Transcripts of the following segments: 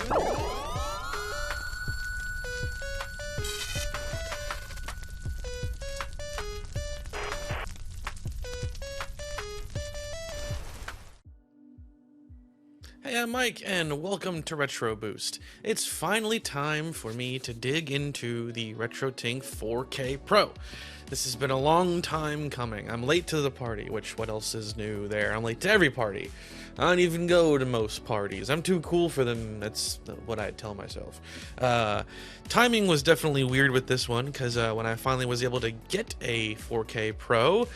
Hey, I'm Mike, and welcome to Retro Boost. It's finally time for me to dig into the RetroTINK 4K Pro. This has been a long time coming. I'm late to the party, which what else is new there? I'm late to every party. I don't even go to most parties. I'm too cool for them. That's what I tell myself. Timing was definitely weird with this one, because when I finally was able to get a 4K Pro,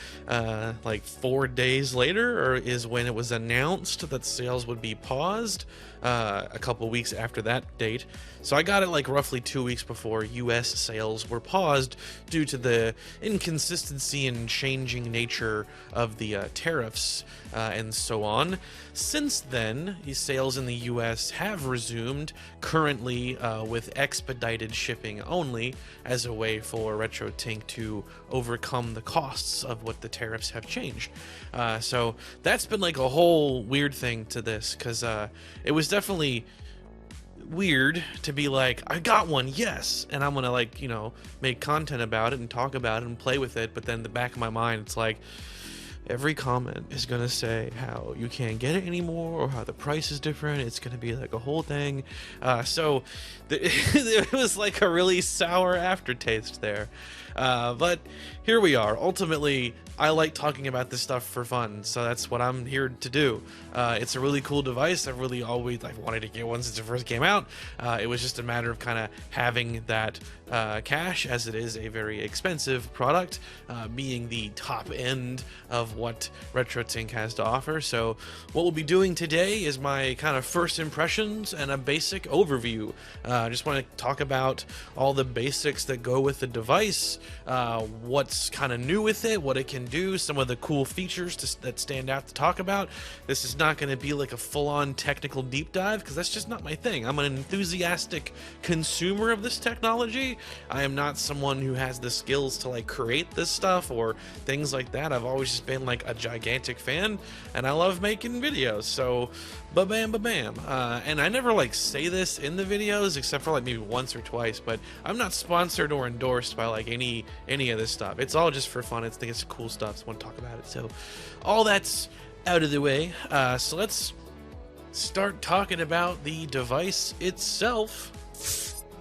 like 4 days later, is when it was announced that sales would be paused, a couple weeks after that date. So I got it like roughly 2 weeks before US sales were paused due to the inconsistency and changing nature of the tariffs and so on. Since then, these sales in the US have resumed, currently with expedited shipping only, as a way for RetroTINK to overcome the costs of what the tariffs have changed. So that's been like a whole weird thing to this, because it was definitely weird to be like, I got one, yes, and I'm gonna, like, you know, make content about it and talk about it and play with it, but then in the back of my mind it's like, every comment is gonna say how you can't get it anymore or how the price is different. It's gonna be like a whole thing. So it was like a really sour aftertaste there. But here we are. Ultimately, I like talking about this stuff for fun, so that's what I'm here to do. It's a really cool device. I've wanted to get one since it first came out. It was just a matter of kind of having that cash, as it is a very expensive product, being the top end of what RetroTINK has to offer. So what we'll be doing today is my kind of first impressions and a basic overview. I just want to talk about all the basics that go with the device, what's kind of new with it, what it can do, some of the cool features that stand out to talk about. This is not going to be like a full-on technical deep dive, because that's just not my thing. I'm an enthusiastic consumer of this technology. I am not someone who has the skills to like create this stuff or things like that. I've always just been like a gigantic fan, and I love making videos, so ba-bam, ba-bam. And I never like say this in the videos, except for like maybe once or twice, but I'm not sponsored or endorsed by like any of this stuff. It's all just for fun. I think it's cool stuff, so I want to talk about it. So all that's out of the way. So let's start talking about the device itself.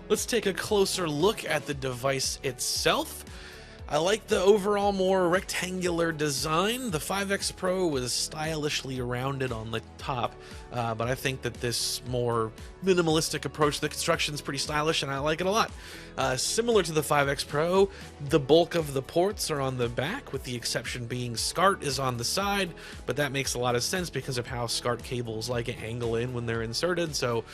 Let's take a closer look at the device itself. I like the overall more rectangular design. The 5X Pro was stylishly rounded on the top, but I think that this more minimalistic approach to the construction is pretty stylish, and I like it a lot. Similar to the 5X Pro, the bulk of the ports are on the back, with the exception being SCART is on the side, but that makes a lot of sense because of how SCART cables like to angle in when they're inserted, so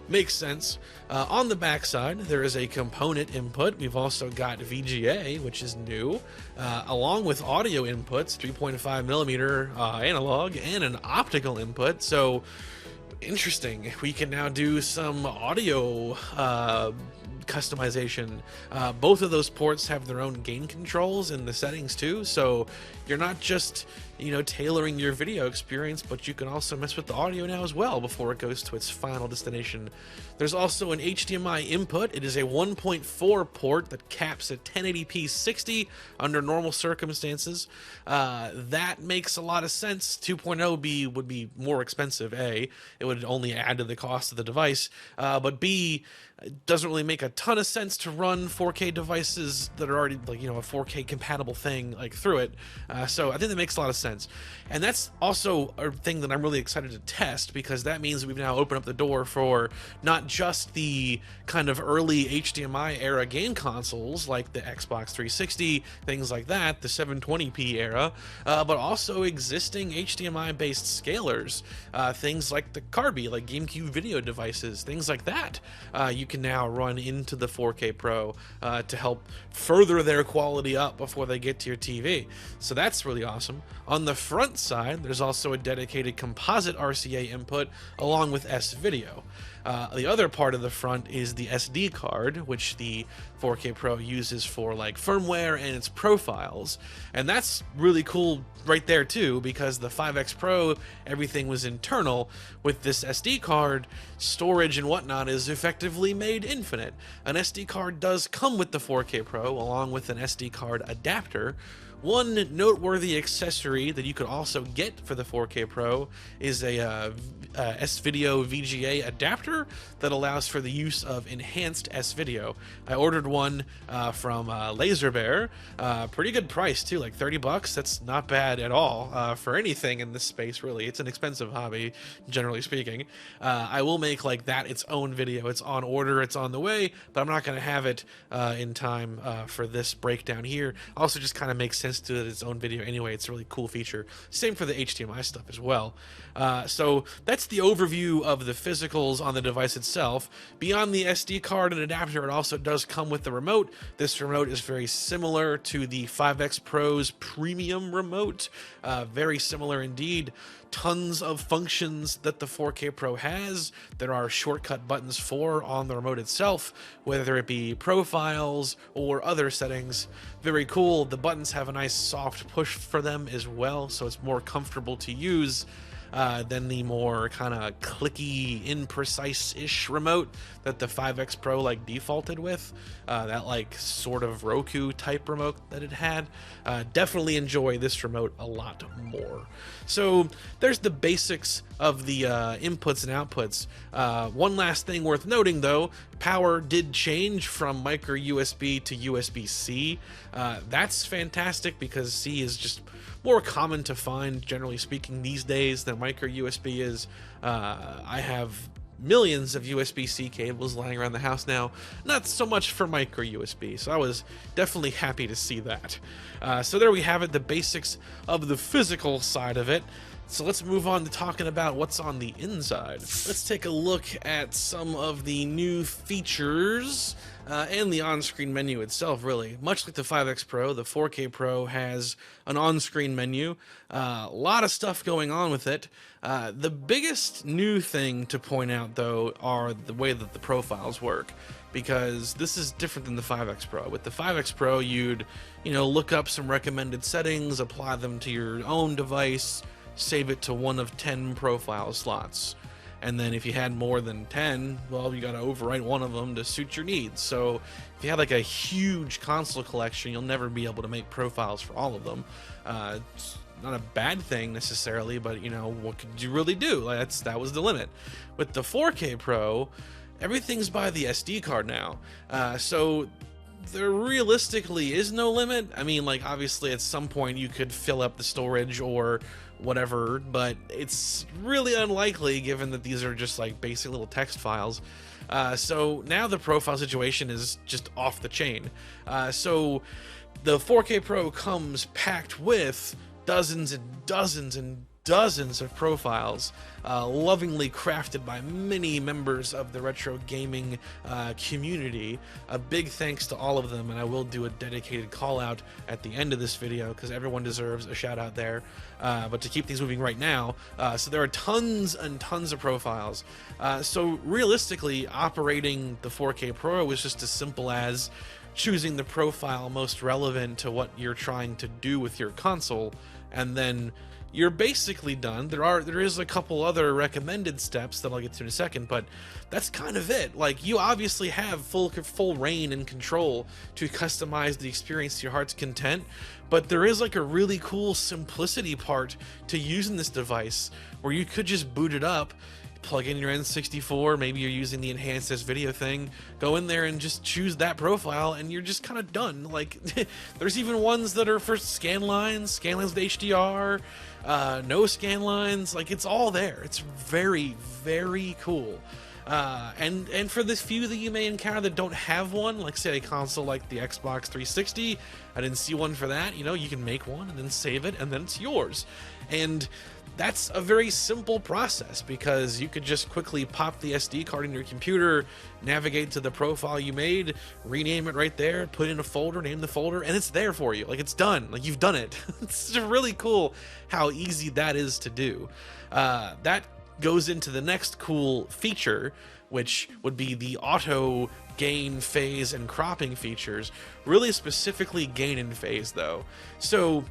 makes sense. On the back side, there is a component input. We've also got VGA, which is new, along with audio inputs, 3.5mm analog, and an optical input. So interesting. We can now do some audio customization. Both of those ports have their own gain controls in the settings too, so you're not just, you know, tailoring your video experience, but you can also mess with the audio now as well before it goes to its final destination. There's also an HDMI input. It is a 1.4 port that caps at 1080p 60 under normal circumstances. That makes a lot of sense. 2.0 would be more expensive. A, it would only add to the cost of the device, but B, it doesn't really make a ton of sense to run 4K devices that are already, like, you know, a 4K compatible thing like through it. So I think that makes a lot of sense. And that's also a thing that I'm really excited to test, because that means we've now opened up the door for not just the kind of early HDMI era game consoles like the Xbox 360, things like that, the 720p era, but also existing HDMI based scalers, things like the CARBY, like GameCube video devices, things like that. You can now run into the 4K Pro to help further their quality up before they get to your TV. So that's really awesome. On the front side, there's also a dedicated composite RCA input along with S-Video. The other part of the front is the SD card, which the 4K Pro uses for like firmware and its profiles. And that's really cool right there too, because the 5X Pro, everything was internal. With this SD card, storage and whatnot is effectively made infinite. An SD card does come with the 4K Pro, along with an SD card adapter. One noteworthy accessory that you could also get for the 4K Pro is a S-Video VGA adapter that allows for the use of enhanced S-Video. I ordered one from Laser Bear. Pretty good price too, like $30. That's not bad at all for anything in this space, really. It's an expensive hobby, generally speaking. I will make like that its own video. It's on order, it's on the way, but I'm not going to have it in time for this breakdown here. Also, just kind of makes sense to its own video anyway. It's a really cool feature. Same for the HDMI stuff as well. So that's the overview of the physicals on the device itself. Beyond the SD card and adapter, it also does come with the remote. This remote is very similar to the 5X Pro's premium remote. Very similar indeed. Tons of functions that the 4K Pro has. There are shortcut buttons for on the remote itself, whether it be profiles or other settings. Very cool. The buttons have a nice soft push for them as well, so it's more comfortable to use than the more kind of clicky, imprecise-ish remote that the 5X Pro like defaulted with. That like sort of Roku type remote that it had. Definitely enjoy this remote a lot more. So there's the basics of the inputs and outputs. One last thing worth noting though, power did change from micro USB to USB-C. That's fantastic because C is just more common to find, generally speaking, these days than micro USB is. I have millions of USB-C cables lying around the house now, not so much for micro USB, so I was definitely happy to see that. So there we have it, the basics of the physical side of it. So let's move on to talking about what's on the inside. Let's take a look at some of the new features and the on-screen menu itself, really. Much like the 5X Pro, the 4K Pro has an on-screen menu. A lot of stuff going on with it. The biggest new thing to point out, though, are the way that the profiles work, because this is different than the 5X Pro. With the 5X Pro, you'd, look up some recommended settings, apply them to your own device, save it to one of 10 profile slots. And then if you had more than 10, well, you got to overwrite one of them to suit your needs. So if you had like a huge console collection, you'll never be able to make profiles for all of them. It's not a bad thing necessarily, but what could you really do? Like, that was the limit. With the 4K Pro, everything's by the SD card now. So there realistically is no limit. I mean, like, obviously at some point you could fill up the storage or whatever, but it's really unlikely given that these are just like basic little text files. So now the profile situation is just off the chain. So the 4K Pro comes packed with dozens and dozens and dozens of profiles, lovingly crafted by many members of the retro gaming community. A big thanks to all of them, and I will do a dedicated call out at the end of this video because everyone deserves a shout out there. But to keep things moving right now, so there are tons and tons of profiles. So realistically, operating the 4K Pro is just as simple as choosing the profile most relevant to what you're trying to do with your console, and then you're basically done. There is a couple other recommended steps that I'll get to in a second, but that's kind of it. Like, you obviously have full reign and control to customize the experience to your heart's content, but there is like a really cool simplicity part to using this device where you could just boot it up, plug in your N64, maybe you're using the enhanced S-Video thing, go in there and just choose that profile and you're just kind of done. Like, there's even ones that are for Scanlines with HDR, no Scanlines, like, it's all there. It's very, very cool. And for this few that you may encounter that don't have one, like say a console like the Xbox 360, I didn't see one for that, you can make one and then save it and then it's yours. And that's a very simple process because you could just quickly pop the SD card in your computer, navigate to the profile you made, rename it right there, put in a folder, name the folder, and it's there for you. Like, it's done. Like, you've done it. It's really cool how easy that is to do. That goes into the next cool feature, which would be the auto gain, phase, and cropping features. Really specifically gain and phase though. So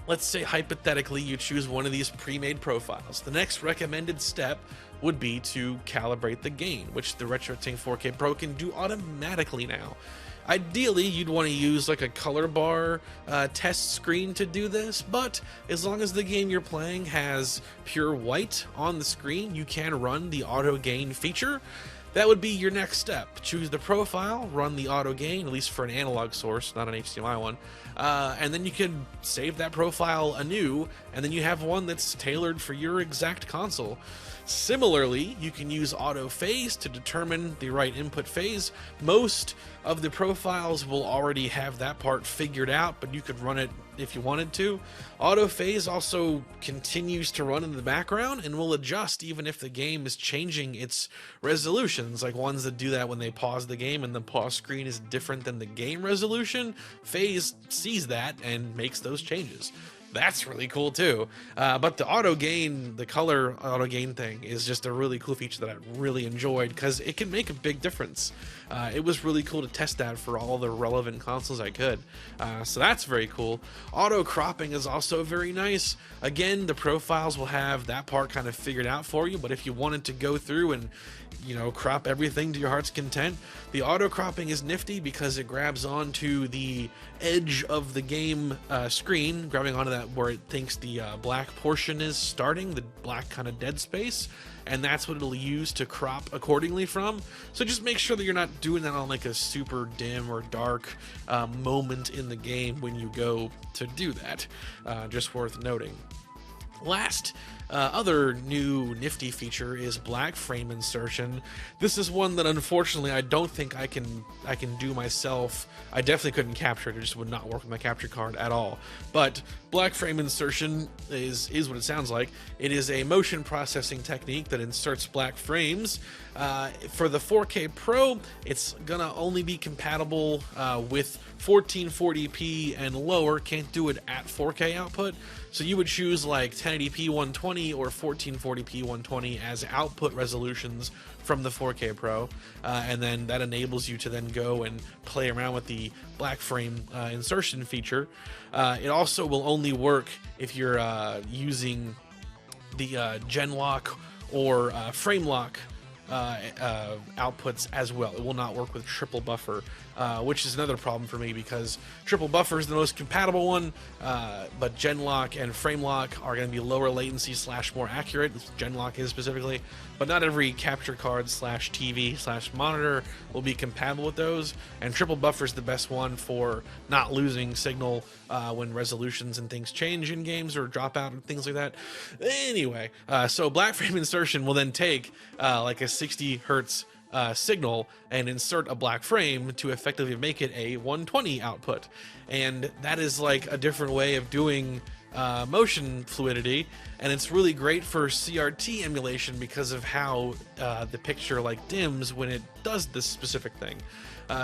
let's say hypothetically you choose one of these pre-made profiles. The next recommended step would be to calibrate the gain, which the RetroTINK 4K Pro can do automatically now. Ideally, you'd want to use like a color bar test screen to do this, but as long as the game you're playing has pure white on the screen, you can run the auto gain feature. That would be your next step. Choose the profile, run the auto gain, at least for an analog source, not an HDMI one, and then you can save that profile anew, and then you have one that's tailored for your exact console. Similarly, you can use auto phase to determine the right input phase. Most of the profiles will already have that part figured out, but you could run it if you wanted to. Auto phase also continues to run in the background and will adjust even if the game is changing its resolutions, like ones that do that when they pause the game and the pause screen is different than the game resolution. Phase sees that and makes those changes. That's really cool too. But the auto gain, the color auto gain thing is just a really cool feature that I really enjoyed because it can make a big difference. It was really cool to test that for all the relevant consoles I could. So that's very cool. Auto cropping is also very nice. Again, the profiles will have that part kind of figured out for you, but if you wanted to go through and crop everything to your heart's content, the auto cropping is nifty because it grabs onto the edge of the game screen, grabbing onto that where it thinks the black portion is starting, the black kind of dead space, and that's what it'll use to crop accordingly from. So just make sure that you're not doing that on like a super dim or dark moment in the game when you go to do that. Just worth noting. Last other new nifty feature is black frame insertion. This is one that unfortunately I don't think I can do myself. I definitely couldn't capture it. It just would not work with my capture card at all. But black frame insertion is what it sounds like. It is a motion processing technique that inserts black frames. For the 4K Pro, it's gonna only be compatible with 1440p and lower. Can't do it at 4K output. So you would choose like 1080p 120 or 1440p 120 as output resolutions from the 4K Pro, and then that enables you to then go and play around with the black frame insertion feature. It also will only work if you're using the gen lock or frame lock outputs as well. It will not work with triple buffer, which is another problem for me because triple buffer is the most compatible one, but gen lock and frame lock are going to be lower latency / more accurate. Gen lock is specifically, but not every capture card / TV / monitor will be compatible with those, and triple buffer is the best one for not losing signal when resolutions and things change in games or drop out and things like that. Anyway, so black frame insertion will then take like a 60 hertz signal and insert a black frame to effectively make it a 120 output, and that is like a different way of doing motion fluidity, and it's really great for CRT emulation because of how the picture like dims when it does this specific thing.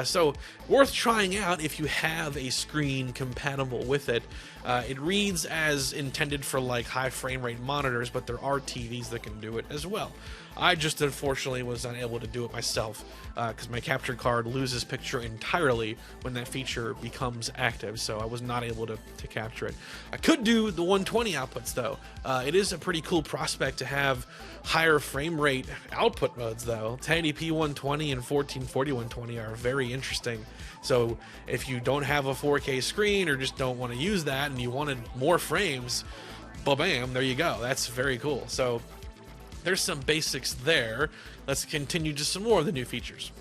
So worth trying out if you have a screen compatible with it. It reads as intended for like high frame rate monitors, but there are TVs that can do it as well. I just unfortunately was unable to do it myself because my capture card loses picture entirely when that feature becomes active, so I was not able to capture it. I could do the 120 outputs though. It is a pretty cool prospect to have higher frame rate output modes though. 1080p 120 and 1440 120 are very interesting. So if you don't have a 4K screen or just don't want to use that and you wanted more frames, bam, there you go. That's very cool. So there's some basics there. Let's continue to some more of the new features.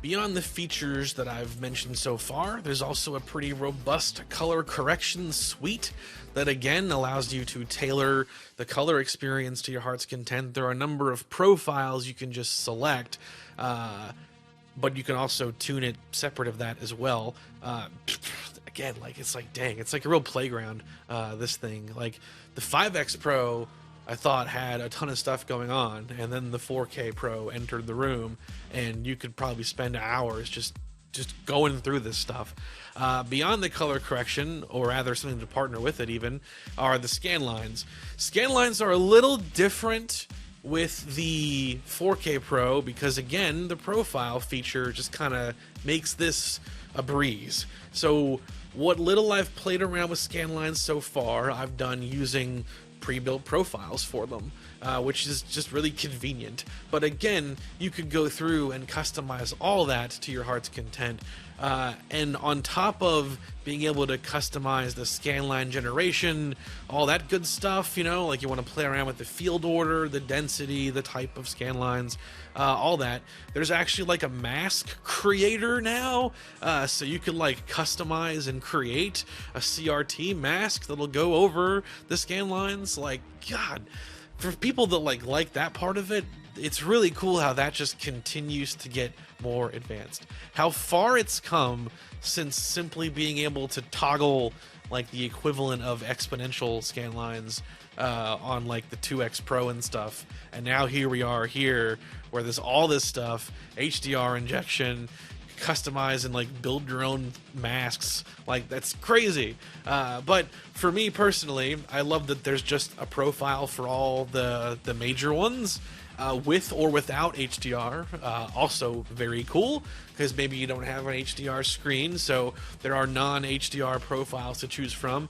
Beyond the features that I've mentioned so far, there's also a pretty robust color correction suite that again allows you to tailor the color experience to your heart's content. There are a number of profiles you can just select, but you can also tune it separate of that as well. Again, like it's like, dang, it's like a real playground, this thing. Like the 5X Pro I thought had a ton of stuff going on, and then the 4K Pro entered the room, and you could probably spend hours just just going through this stuff. Beyond the color correction, or rather something to partner with it even, are the Scanlines. Scanlines are a little different with the 4K Pro because, again, the profile feature just kind of makes this a breeze. So what little I've played around with Scanlines so far, I've done using pre-built profiles for them, which is just really convenient. But again, you could go through and customize all that to your heart's content. And on top of being able to customize the scanline generation, all that good stuff, you know, like you want to play around with the field order, the density, the type of scanlines, all that. There's actually like a mask creator now, so you can like customize and create a CRT mask that'll go over the scanlines. Like, God, for people that like that part of it, it's really cool how that just continues to get more advanced. How far it's come since simply being able to toggle like the equivalent of exponential scanlines on like the 2X Pro and stuff, and now here we are here where there's all this stuff, HDR injection, customize and like build your own masks. Like, that's crazy. But for me personally, I love that there's just a profile for all the major ones, with or without HDR. Also very cool, because maybe you don't have an HDR screen, so there are non-HDR profiles to choose from.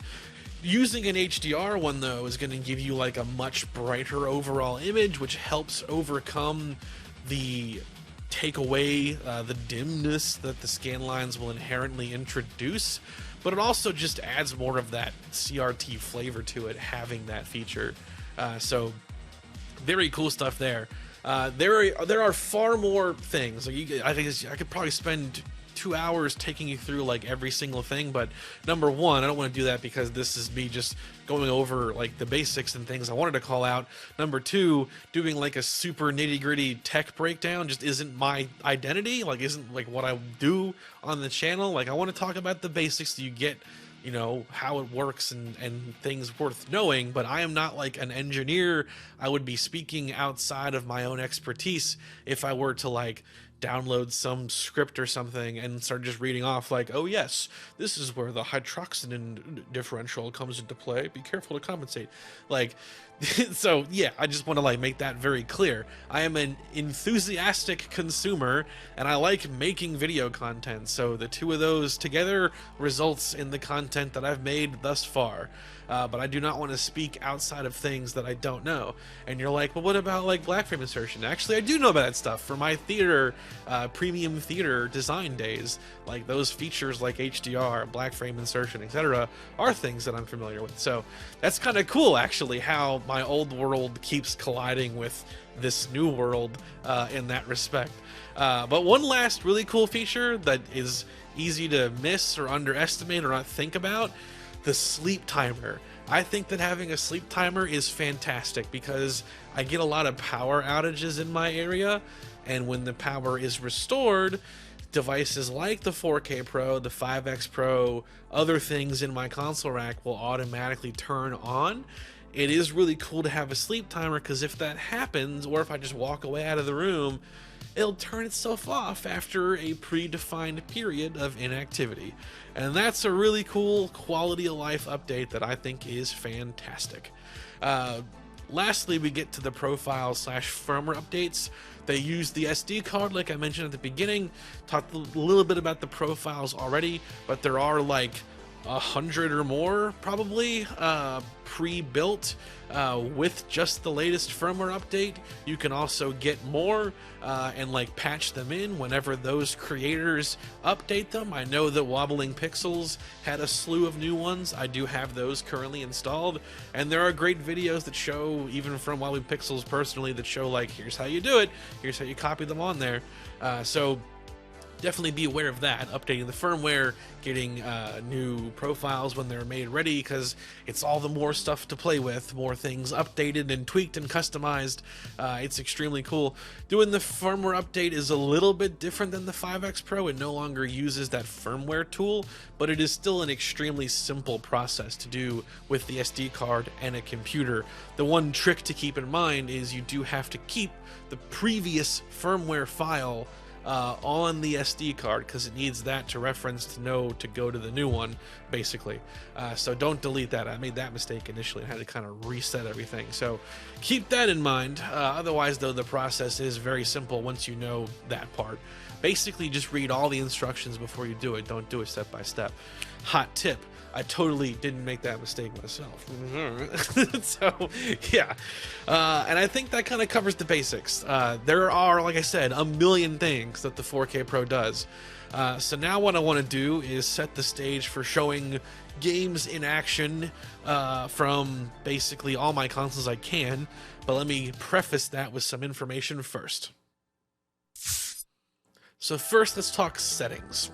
Using an HDR one, though, is going to give you like a much brighter overall image, which helps overcome the take away the dimness that the scanlines will inherently introduce, but it also just adds more of that CRT flavor to it, having that feature. So very cool stuff there. There are far more things. Like I think I could probably spend 2 hours taking you through like every single thing, but number one, I don't want to do that because this is me just going over like the basics and things I wanted to call out. Number two, doing like a super nitty-gritty tech breakdown just isn't my identity, like isn't like what I do on the channel. Like, I want to talk about the basics so you get, you know, how it works and things worth knowing, but I am not like an engineer. I would be speaking outside of my own expertise if I were to like download some script or something and start just reading off like, oh yes, this is where the hydroxidin differential comes into play, be careful to compensate. Like, so yeah, I just want to like make that very clear. I am an enthusiastic consumer and I like making video content, so the two of those together results in the content that I've made thus far. But I do not want to speak outside of things that I don't know. And you're like, well, what about like black frame insertion? Actually, I do know about that stuff for my theater, premium theater design days. Like, those features like HDR, black frame insertion, etc. are things that I'm familiar with. So that's kind of cool, actually, how my old world keeps colliding with this new world in that respect. But one last really cool feature that is easy to miss or underestimate or not think about: the sleep timer. I think that having a sleep timer is fantastic because I get a lot of power outages in my area, and when the power is restored, devices like the 4K Pro, the 5X Pro, other things in my console rack will automatically turn on. It is really cool to have a sleep timer, because if that happens, or if I just walk away out of the room, it'll turn itself off after a predefined period of inactivity. And that's a really cool quality of life update that I think is fantastic. Lastly, we get to the profile / firmware updates. They use the SD card, like I mentioned at the beginning. Talked a little bit about the profiles already, but there are like 100 or more probably pre-built with just the latest firmware update. You can also get more and like patch them in whenever those creators update them. I know that Wobbling Pixels had a slew of new ones. I do have those currently installed, and there are great videos that show, even from Wobbling Pixels personally, that show like, here's how you do it, here's how you copy them on there. So definitely be aware of that, updating the firmware, getting new profiles when they're made ready, because it's all the more stuff to play with, more things updated and tweaked and customized. It's extremely cool. Doing the firmware update is a little bit different than the 5X Pro. It no longer uses that firmware tool, but it is still an extremely simple process to do with the SD card and a computer. The one trick to keep in mind is you do have to keep the previous firmware file on the SD card, because it needs that to reference to know to go to the new one, basically. So don't delete that. I made that mistake initially and had to kind of reset everything. So keep that in mind. Otherwise, though, the process is very simple once you know that part. Basically, just read all the instructions before you do it. Don't do it step by step. Hot tip. I totally didn't make that mistake myself. So, yeah. And I think that kind of covers the basics. There are, like I said, a million things that the 4K Pro does. So now what I want to do is set the stage for showing games in action from basically all my consoles I can. But let me preface that with some information first. So first, let's talk settings.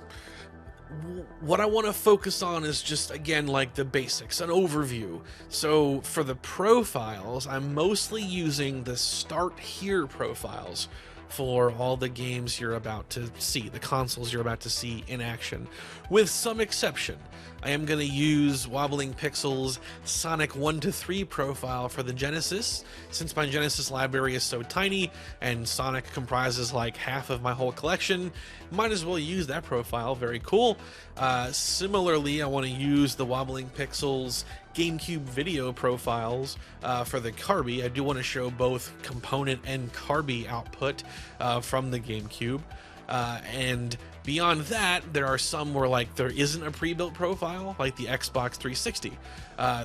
What I want to focus on is just, again, like the basics, an overview. So for the profiles, I'm mostly using the Start Here profiles for all the games you're about to see, the consoles you're about to see in action. With some exception, I am going to use Wobbling Pixel's Sonic 1 to 3 profile for the Genesis, since my Genesis library is so tiny and Sonic comprises like half of my whole collection. Might as well use that profile. Very cool. Similarly, I want to use the Wobbling Pixel's GameCube video profiles for the CARBY. I do want to show both component and CARBY output from the GameCube. And beyond that, there are some where like there isn't a pre-built profile, like the Xbox 360.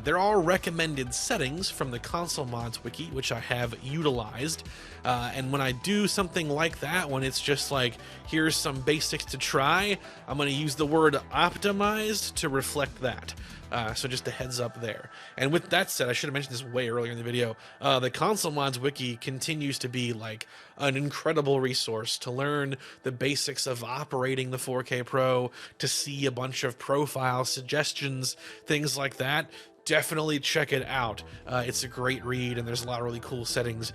There are recommended settings from the console mods wiki, which I have utilized. And when I do something like that, when it's just like, here's some basics to try, I'm going to use the word optimized to reflect that. So just a heads up there. And with that said, I should have mentioned this way earlier in the video, the console mods wiki continues to be like an incredible resource to learn the basics of operating the 4K Pro, to see a bunch of profile suggestions, things like that. Definitely check it out. It's a great read, and there's a lot of really cool settings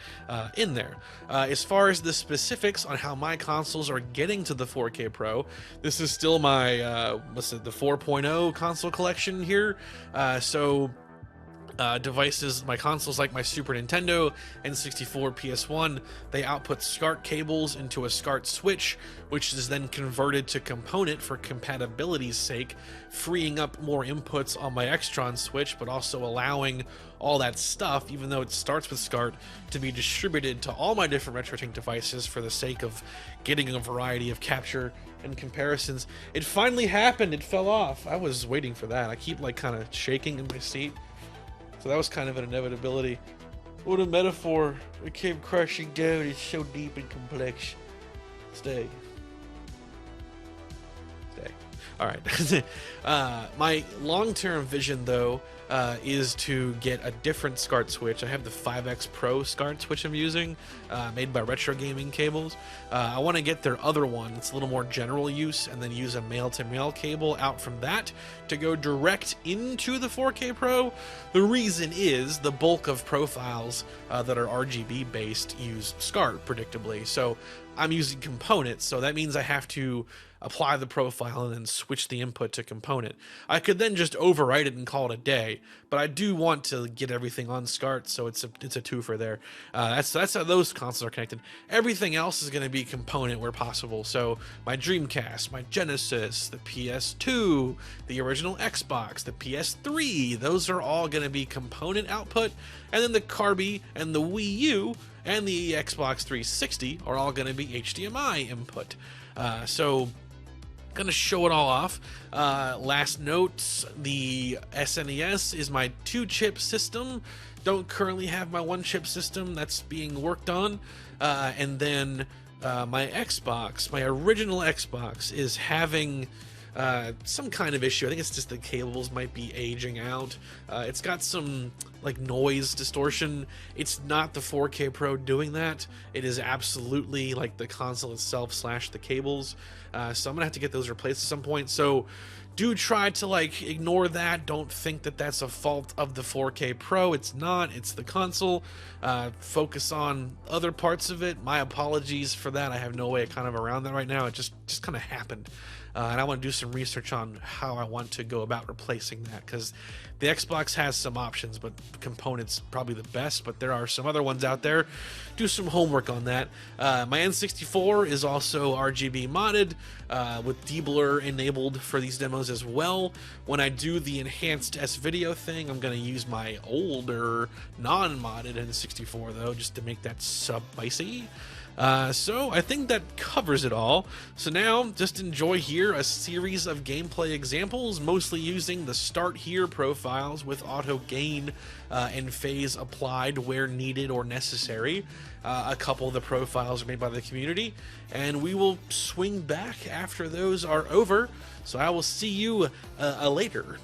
in there. As far as the specifics on how my consoles are getting to the 4K Pro, this is still my the 4.0 console collection here. Devices, my consoles like my Super Nintendo, N64, PS1, they output SCART cables into a SCART switch, which is then converted to component for compatibility's sake, freeing up more inputs on my Extron switch, but also allowing all that stuff, even though it starts with SCART, to be distributed to all my different RetroTINK devices for the sake of getting a variety of capture and comparisons. It finally happened. It fell off. I was waiting for that. I keep like kind of shaking in my seat. So that was kind of an inevitability. What a metaphor. It came crashing down. It's so deep and complex. Stay. All right. My long-term vision, though, is to get a different SCART switch. I have the 5X Pro SCART switch I'm using, made by Retro Gaming Cables. I want to get their other one. It's a little more general use, and then use a male-to-male cable out from that to go direct into the 4K Pro. The reason is the bulk of profiles that are RGB based use SCART, predictably. So I'm using components, so that means I have to apply the profile and then switch the input to component. I could then just overwrite it and call it a day, but I do want to get everything on SCART, so it's a twofer there. That's how those consoles are connected. Everything else is going to be component where possible. So my Dreamcast, my Genesis, the PS2, the original Xbox, the PS3, those are all going to be component output, and then the CARBY and the Wii U and the Xbox 360 are all going to be HDMI input. So gonna show it all off. Last note, the SNES is my 2-chip system. Don't currently have my 1-chip system. That's being worked on. And then my Xbox, my original Xbox, is having some kind of issue. I think it's just the cables might be aging out. It's got some like noise distortion. It's not the 4K Pro doing that. It is absolutely like the console itself / the cables. So I'm gonna have to get those replaced at some point. So do try to like ignore that. Don't think that that's a fault of the 4K Pro. It's not. It's the console. Focus on other parts of it. My apologies for that. I have no way kind of around that right now. It just kind of happened. And I want to do some research on how I want to go about replacing that, because The Xbox has some options, but Component's probably the best, but there are some other ones out there. Do some homework on that. My N64 is also RGB modded with deblur enabled for these demos as well. When I do the enhanced S-Video thing, I'm going to use my older non-modded N64 though, just to make that spicy. So I think that covers it all. So now just enjoy here a series of gameplay examples, mostly using the start here profiles with auto gain and phase applied where needed or necessary. A couple of the profiles are made by the community, and we will swing back after those are over. So I will see you later.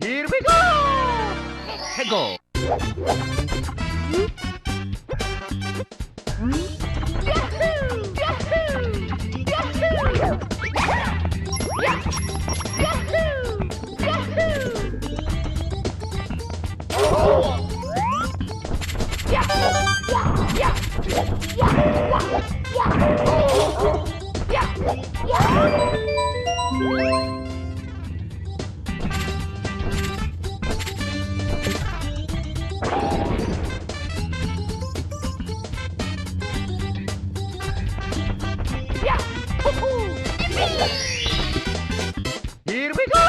Here we go! Hey, go! Here we go!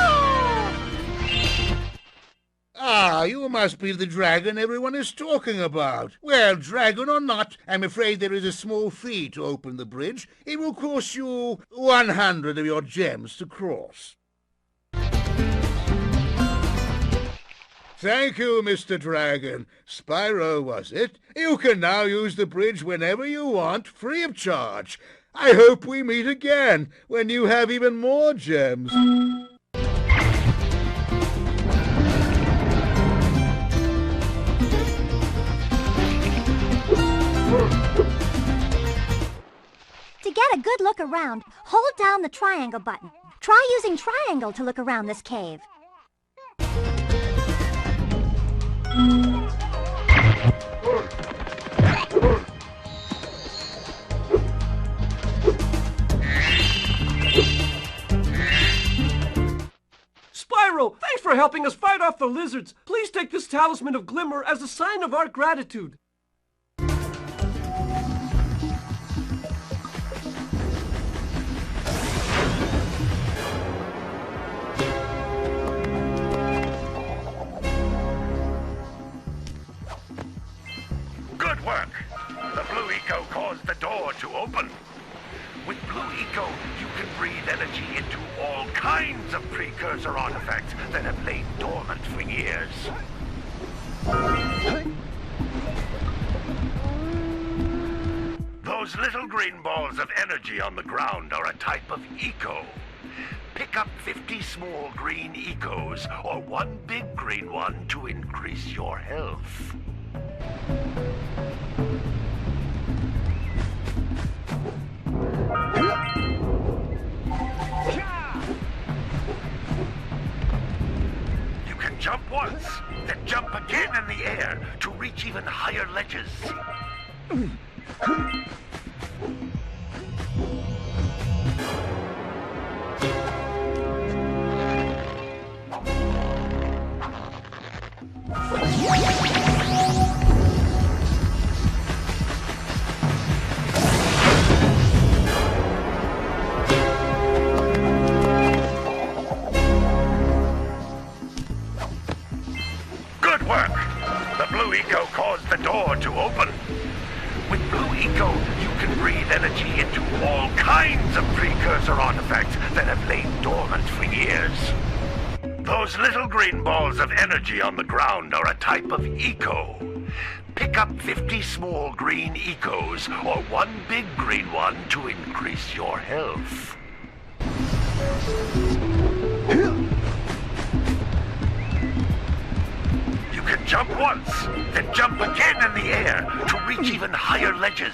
Ah, you must be the dragon everyone is talking about. Well, dragon or not, I'm afraid there is a small fee to open the bridge. It will cost you 100 of your gems to cross. Thank you, Mr. Dragon. Spyro, was it? You can now use the bridge whenever you want, free of charge. I hope we meet again, when you have even more gems. To get a good look around, hold down the triangle button. Try using triangle to look around this cave. Spyro, thanks for helping us fight off the lizards. Please take this talisman of glimmer as a sign of our gratitude. Good work. The Blue Eco caused the door to open. With Blue Eco, you can breathe energy into all kinds of precursor artifacts that have lain dormant for years. Those little green balls of energy on the ground are a type of eco. Pick up 50 small green ecos or one big green one to increase your health. You can jump once, then jump again in the air to reach even higher ledges. Good work! The blue eco caused the door to open. With blue eco, you can breathe energy into all kinds of precursor artifacts that have lain dormant for years. Those little green balls of energy on the ground are a type of eco. Pick up 50 small green ecos or one big green one to increase your health. You can jump once, then jump again in the air to reach even higher ledges.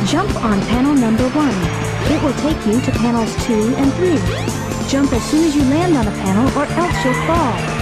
Jump on panel number 1. It will take you to panels 2 and 3. Jump as soon as you land on a panel or else you'll fall.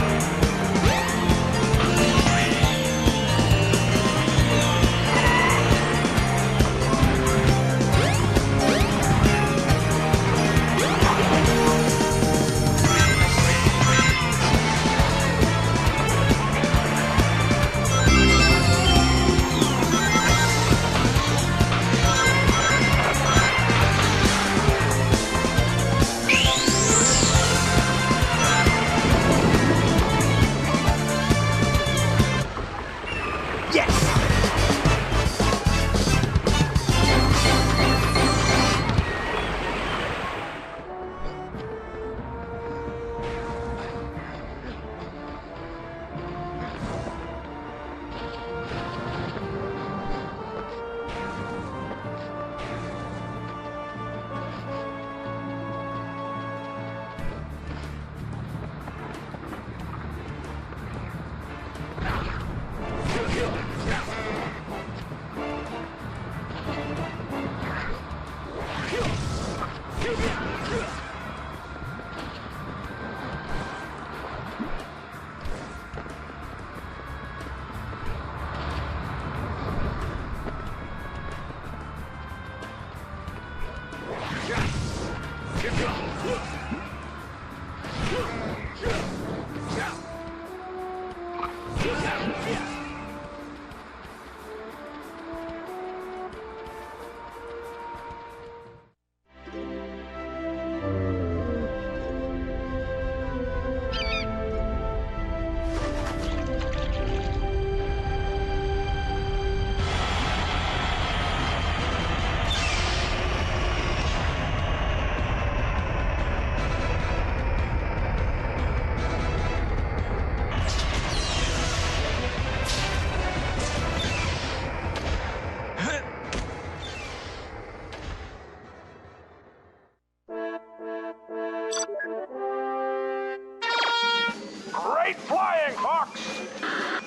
Great flying, Fox!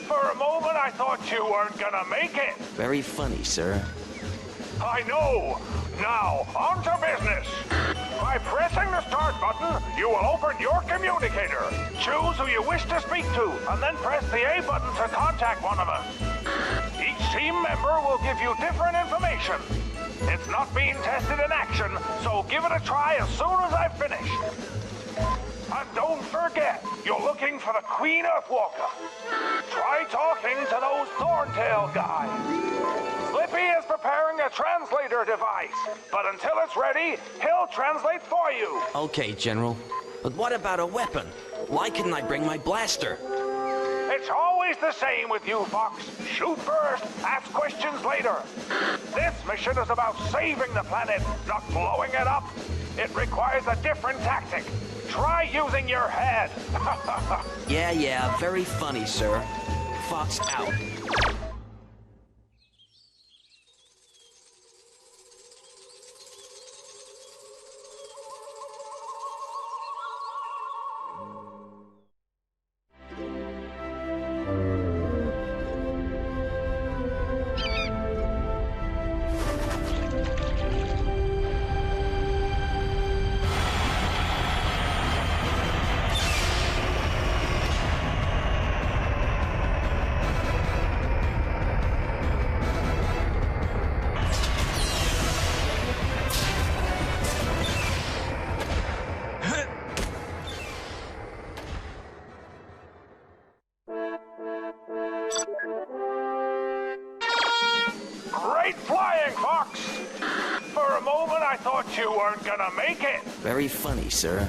For a moment, I thought you weren't gonna make it. Very funny, sir. I know. Now, on to business. By pressing the start button, you will open your communicator. Choose who you wish to speak to, and then press the A button to contact one of us. Each team member will give you different information. It's not being tested in action, so give it a try as soon as I've finished. And don't forget, you're looking for the Queen Earthwalker. Try talking to those Thorntail guys. Slippy is preparing a translator device, but until it's ready, he'll translate for you. Okay, General. But what about a weapon? Why couldn't I bring my blaster? It's always the same with you, Fox. Shoot first, ask questions later. This mission is about saving the planet, not blowing it up. It requires a different tactic. Try using your head. Yeah, very funny, sir. Fox out. Great flying, Fox! For a moment, I thought you weren't gonna make it. Very funny, sir.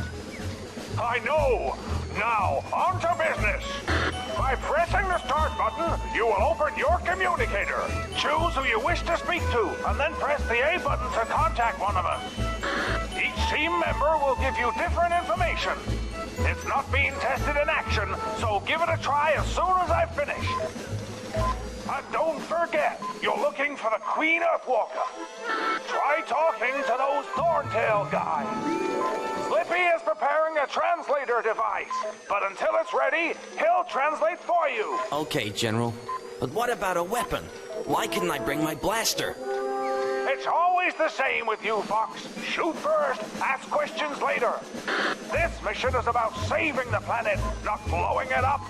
I know. Now, on to business. By pressing the start button, you will open your communicator. Choose who you wish to speak to, and then press the A button to contact one of us. Each team member will give you different information. It's not being tested in action, so give it a try as soon as I've finished. And don't forget, you're looking for the Queen Earthwalker. Try talking to those Thorntail guys. Slippy is preparing a translator device, but until it's ready, he'll translate for you. Okay, General. But what about a weapon? Why couldn't I bring my blaster? It's always the same with you, Fox. Shoot first, ask questions later. This mission is about saving the planet, not blowing it up.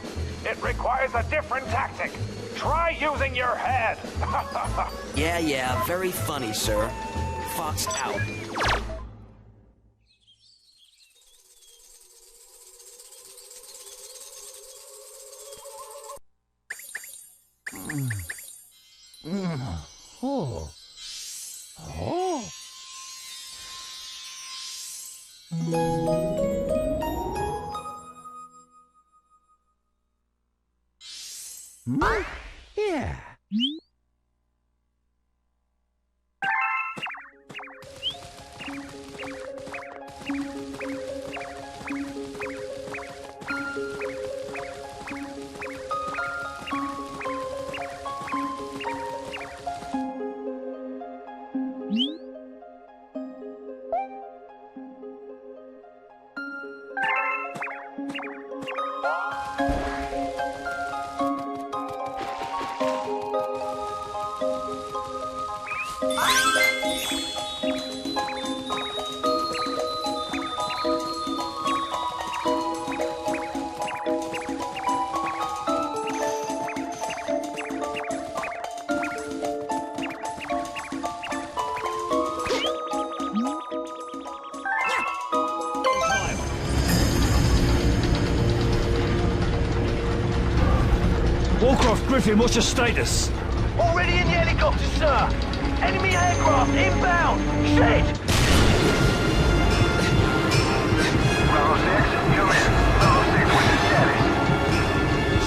It requires a different tactic. Try using your head. Yeah, very funny, sir. Fox out. Yeah. Warcraft Griffin, what's your status? Already in the helicopter, sir. Enemy aircraft inbound. Shit! Bravo 6, come in. Bravo 6, what's your status?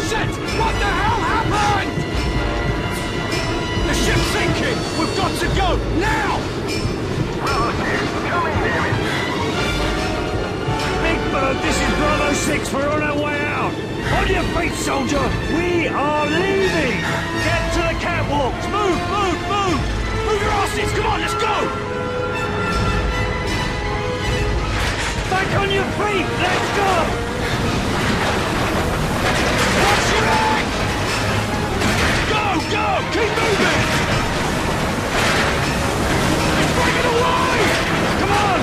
Shit! What the hell happened? The ship's sinking! We've got to go! Now! Bravo 6, come in, damn it. Big Bird, this is Bravo 6. We're on our way out. On your feet, soldier! We are leaving! Get to the catwalks! Move! Move your asses! Come on, let's go! Back on your feet! Let's go! Watch your head! Go! Keep moving! It's breaking away! Come on!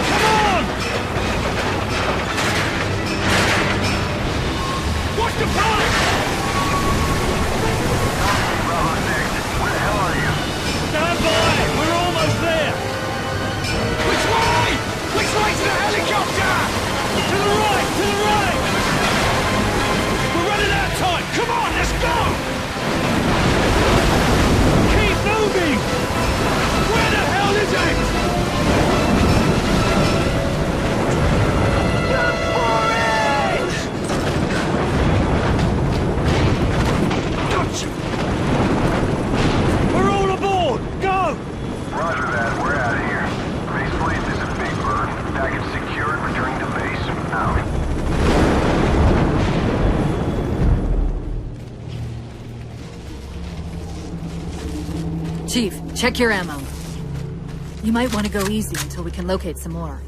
Watch the pilot! Bravo 6, where the hell are you? Stand by! We're almost there! Which way? Which way to the helicopter? To the right! Check your ammo. You might want to go easy until we can locate some more.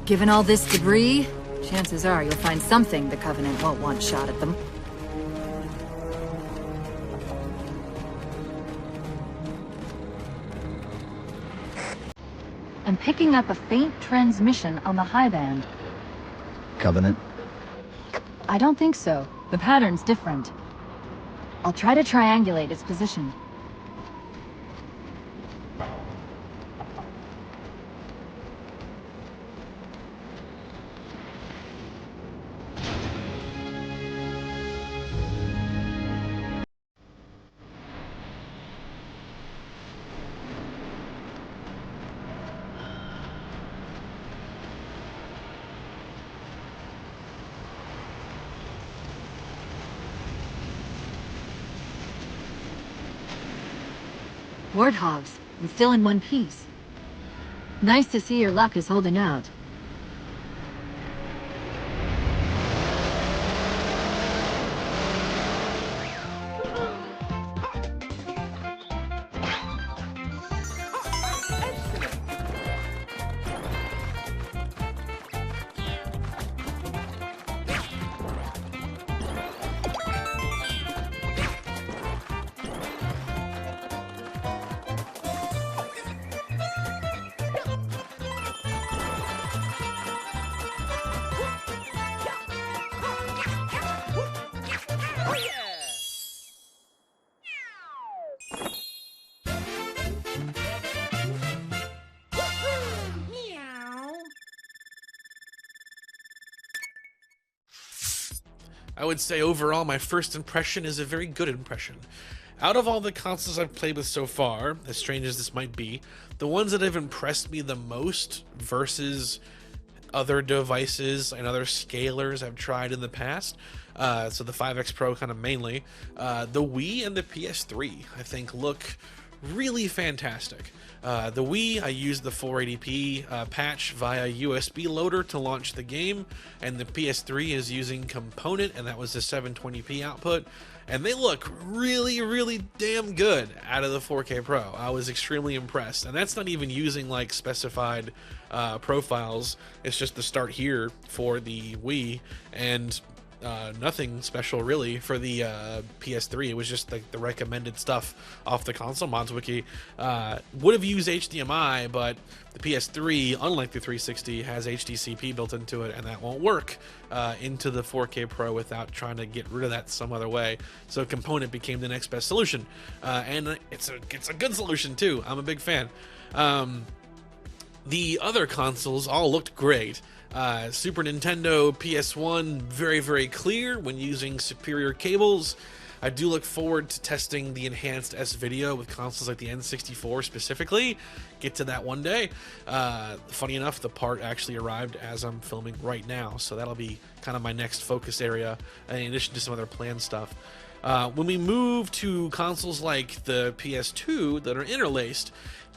Given all this debris, chances are you'll find something the Covenant won't want shot at them. I'm picking up a faint transmission on the high band. Covenant? I don't think so. The pattern's different. I'll try to triangulate its position. Warthogs, and still in one piece. Nice to see your luck is holding out. I would say overall my first impression is a very good impression. Out of all the consoles I've played with so far, as strange as this might be, the ones that have impressed me the most versus other devices and other scalers I've tried in the past, so the 5X Pro kind of mainly, the Wii and the PS3 I think look really fantastic. The Wii, I used the 480p patch via USB loader to launch the game, and the PS3 is using Component, and that was the 720p output, and they look really, really damn good out of the 4K Pro. I was extremely impressed, and that's not even using like specified profiles. It's just the start here for the Wii, and nothing special really for the PS3. It was just like the recommended stuff off the console mods wiki. Would have used HDMI, but the PS3, unlike the 360, has HDCP built into it, and that won't work into the 4K Pro without trying to get rid of that some other way. So Component became the next best solution, and it's a good solution too. I'm a big fan. The other consoles all looked great. Super Nintendo, PS1, very, very clear when using superior cables. I do look forward to testing the enhanced S-Video with consoles like the N64 specifically. Get to that one day. Funny enough, the part actually arrived as I'm filming right now, so that'll be kind of my next focus area, in addition to some other planned stuff. When we move to consoles like the PS2 that are interlaced,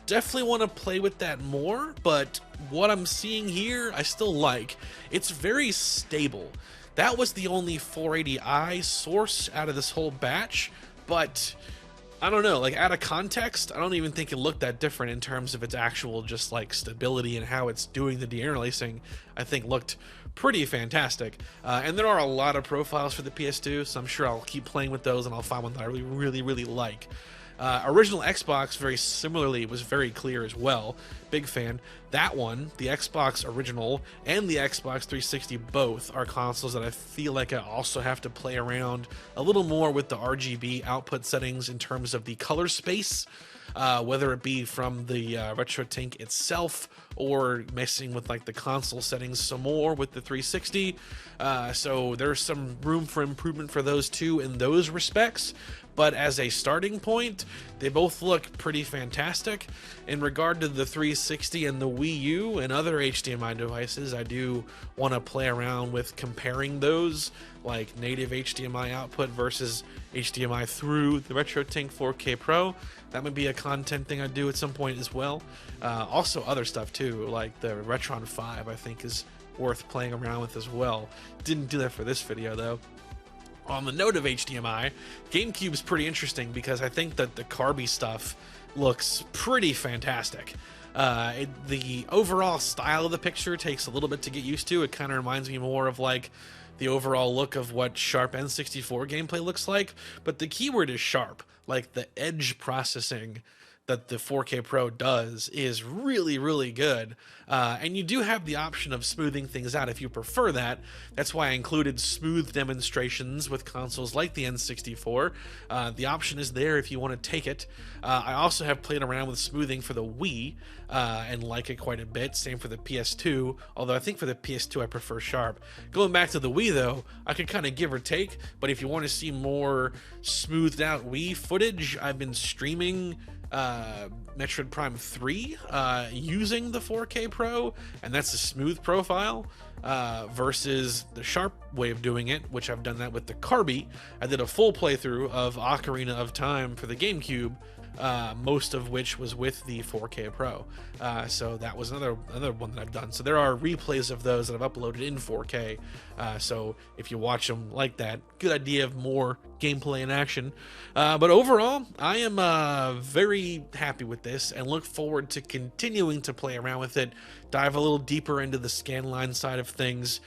definitely want to play with that more, but what I'm seeing here, I still like. It's very stable. That was the only 480i source out of this whole batch, but I don't know, like out of context, I don't even think it looked that different in terms of its actual just like stability and how it's doing the deinterlacing. I think looked pretty fantastic. And there are a lot of profiles for the PS2, so I'm sure I'll keep playing with those and I'll find one that I really, really like. Original Xbox, very similarly, was very clear as well. Big fan. That one, the Xbox original and the Xbox 360 both are consoles that I feel like I also have to play around a little more with the RGB output settings in terms of the color space, whether it be from the RetroTINK itself or messing with like the console settings some more with the 360. So there's some room for improvement for those two in those respects. But as a starting point, they both look pretty fantastic. In regard to the 360 and the Wii U and other HDMI devices, I do want to play around with comparing those, like native HDMI output versus HDMI through the RetroTINK 4K Pro. That might be a content thing I do at some point as well. Also other stuff too, like the Retron 5 I think is worth playing around with as well. Didn't do that for this video though. On the note of HDMI, GameCube's pretty interesting because I think that the CARBY stuff looks pretty fantastic. The overall style of the picture takes a little bit to get used to. It kind of reminds me more of like the overall look of what sharp N64 gameplay looks like, but the keyword is sharp. Like the edge processing that the 4K Pro does is really, really good. And you do have the option of smoothing things out if you prefer that. That's why I included smooth demonstrations with consoles like the N64. The option is there if you want to take it. I also have played around with smoothing for the Wii and like it quite a bit. Same for the PS2, although I think for the PS2 I prefer sharp. Going back to the Wii though, I could kind of give or take, but if you want to see more smoothed out Wii footage, I've been streaming Metroid Prime 3 using the 4K Pro, and that's a smooth profile versus the sharp way of doing it, which I've done that with the CARBY. I did a full playthrough of Ocarina of Time for the GameCube, most of which was with the 4K Pro. So that was another one that I've done. So there are replays of those that I've uploaded in 4K. So if you watch them like that, good idea of more gameplay in action. But overall, I am very happy with this and look forward to continuing to play around with it, dive a little deeper into the Scanline side of things,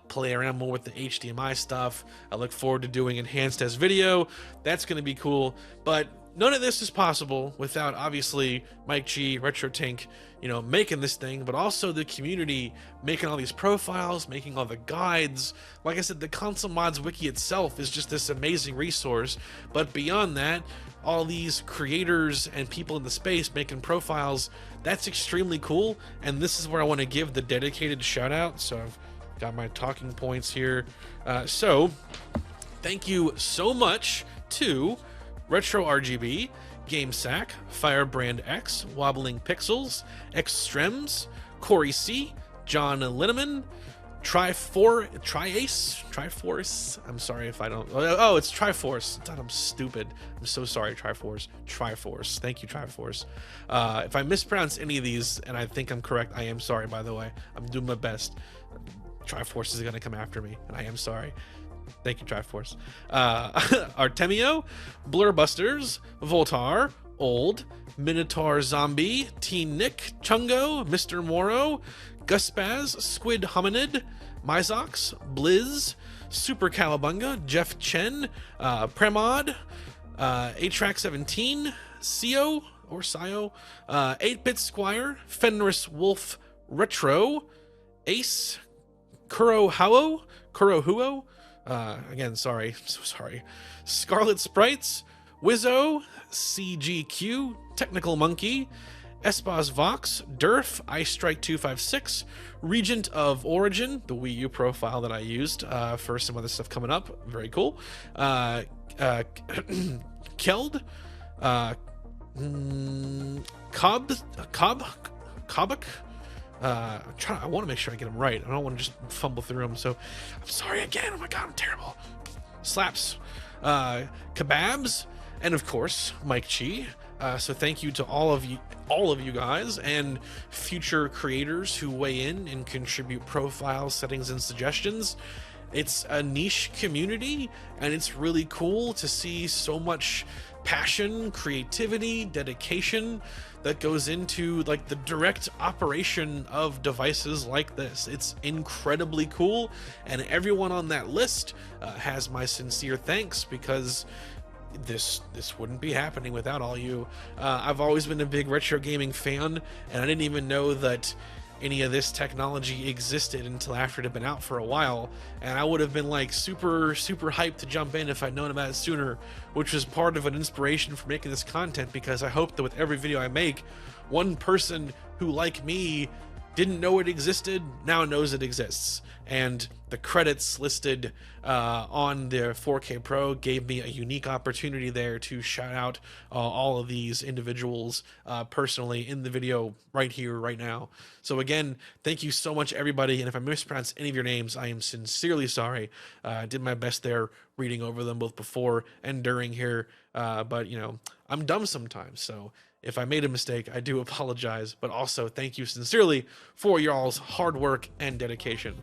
play around more with the HDMI stuff. I look forward to doing enhanced as video. That's going to be cool. But none of this is possible without, obviously, Mike G, RetroTINK, making this thing, but also the community making all these profiles, making all the guides. Like I said, the Console Mods Wiki itself is just this amazing resource. But beyond that, all these creators and people in the space making profiles, that's extremely cool. And this is where I want to give the dedicated shout out. So I've got my talking points here. So thank you so much to Retro RGB, GameSack, Firebrand X, Wobbling Pixels, Extrems, Corey C, John Linneman, Triforce. I'm sorry if I don't. Oh, it's Triforce. God, I'm stupid. I'm so sorry, Triforce. Thank you, Triforce. If I mispronounce any of these, and I think I'm correct, I am sorry, by the way. I'm doing my best. Triforce is going to come after me, and I am sorry. Thank you, Triforce. Artemio, Blurbusters, Voltar, Old, Minotaur Zombie, Teen Nick, Chungo, Mr. Moro, Guspaz, Squid Hominid, Myzox, Blizz, Super Calabunga, Jeff Chen, Premod, A-Track17, Sio, 8-Bit Squire, Fenris Wolf Retro, Ace, Kurohuo, again, sorry, so sorry. Scarlet Sprites, Wizzo, CGQ, Technical Monkey, Espaz Vox, Durf, Ice Strike 256, Regent of Origin, the Wii U profile that I used for some other stuff coming up. Very cool. Keld, Kobuk. I want to make sure I get them right. I don't want to just fumble through them. So I'm sorry again. Oh my god, I'm terrible. Slaps, Kebabs, and of course Mike Chi. So thank you to all of you guys and future creators who weigh in and contribute profiles, settings, and suggestions. It's a niche community, and it's really cool to see so much passion, creativity, dedication that goes into like the direct operation of devices like this. It's incredibly cool, and everyone on that list has my sincere thanks, because this wouldn't be happening without all you. I've always been a big retro gaming fan, and I didn't even know that any of this technology existed until after it had been out for a while, and I would have been like super hyped to jump in if I'd known about it sooner, which was part of an inspiration for making this content, because I hope that with every video I make, one person who, like me, didn't know it existed now knows it exists. And the credits listed on the 4K Pro gave me a unique opportunity there to shout out all of these individuals personally in the video right here, right now. So again, thank you so much, everybody. And if I mispronounce any of your names, I am sincerely sorry. I did my best there reading over them both before and during here. But, I'm dumb sometimes, so if I made a mistake, I do apologize, but also thank you sincerely for y'all's hard work and dedication.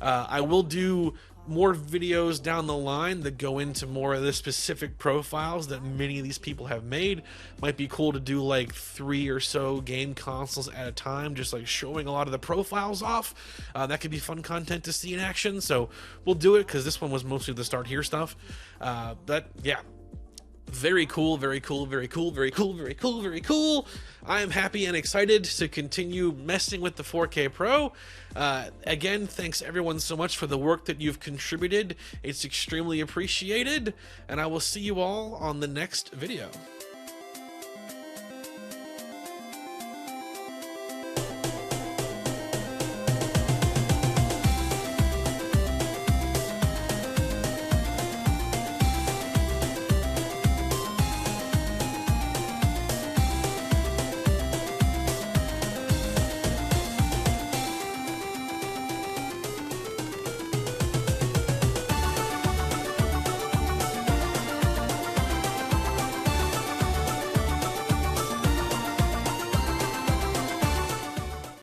I will do more videos down the line that go into more of the specific profiles that many of these people have made. Might be cool to do like 3 or so game consoles at a time, just like showing a lot of the profiles off. That could be fun content to see in action, so we'll do it because this one was mostly the Start Here stuff. But yeah, very cool, very cool, very cool, very cool, very cool, very cool. I am happy and excited to continue messing with the 4K Pro. Again, thanks everyone so much for the work that you've contributed. It's extremely appreciated, and I will see you all on the next video.